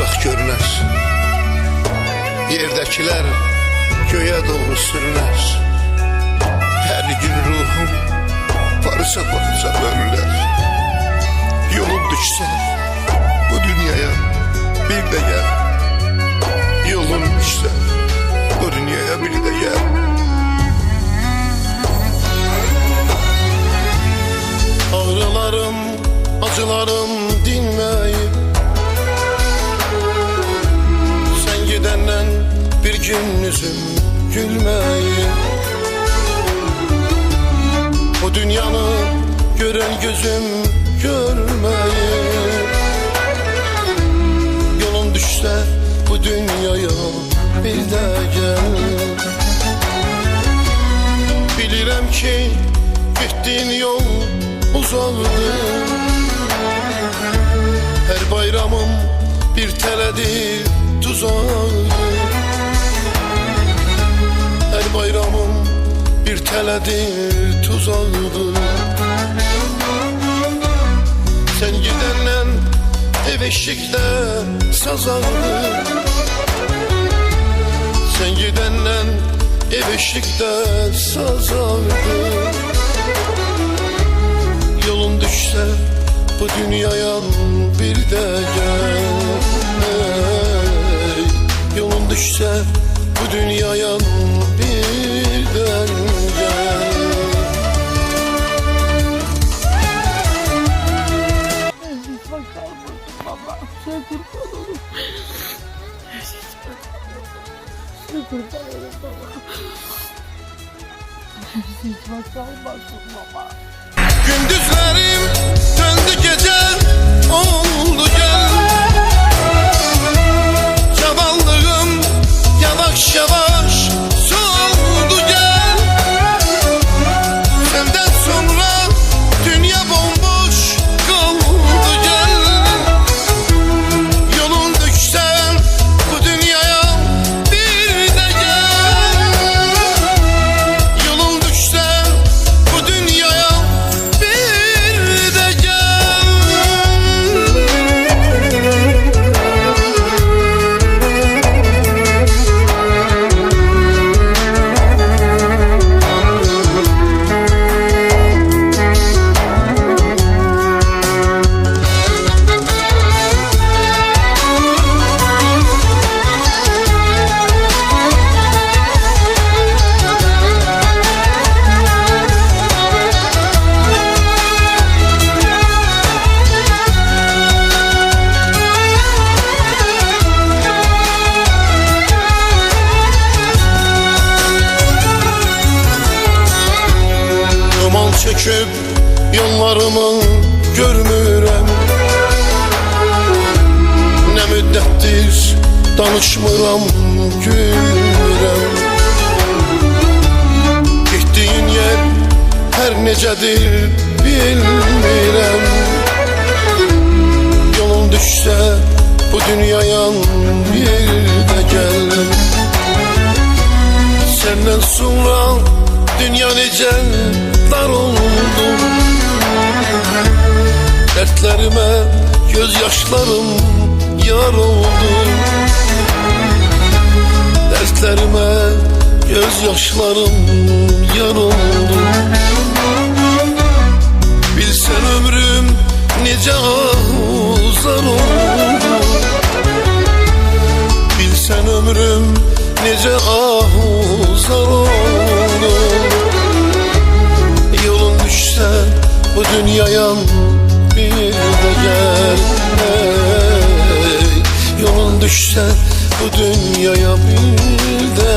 uzaq görünər. Yerdəkilər göyə doğru sürünər. Hər gün ruhum parça-parça bölünər. Yolum düşsə bu dünyaya bir də gəl. Yolum düşsə bu dünyaya bir də gəl. Ağrılarım, acılarım dinməyib, sən gedəndən bir gün üzüm gülməyib. Bu dünyanı görən gözüm görməyib. Yolun düşsə bu dünyaya bir də gəl. Bilirəm ki getdiyin yol uzaqdır. Hər bayramım bir tələdir, tuzaqdır. Hər bayramım bir tələdir, tuzaqdır. Sən gedəndən ev eşikdə sazaqdır. Sən gedəndən ev eşikdə sazaqdır. Yolun düşsə bu dünyaya bir də gəl. Yolun düşsə bu dünyaya bir də gəl. Bakar mısın baba? Sen kurban olun. Sen kurban olun baba. Hiç bakar mısın baba? Gündüzlerim döndü gece oldu gel. Çaballığım yavaş yavaş soldu gel. Senden sonra dünya bomboş kaldı gel. Yolun düşse bu dünyaya bir de gel. Yolun düşse bu dünyaya çöküp yollarımı görmürəm. Ne müddətdir danışmıram, gülmürəm. Getdiyin yer hər necədir bilmirəm. Yolun düşsə bu dünyaya bir də gəl. Səndən sonra dünya necə dar oldu. Dertlerime gözyaşlarım yar oldu. Dertlerime gözyaşlarım yar oldu. Bilsen ömrüm nece uzar oldu. Bilsen ömrüm nece uzar oldu. Yolun düşse bu dünyaya bir de gel. Yolun düşse bu dünyaya bir de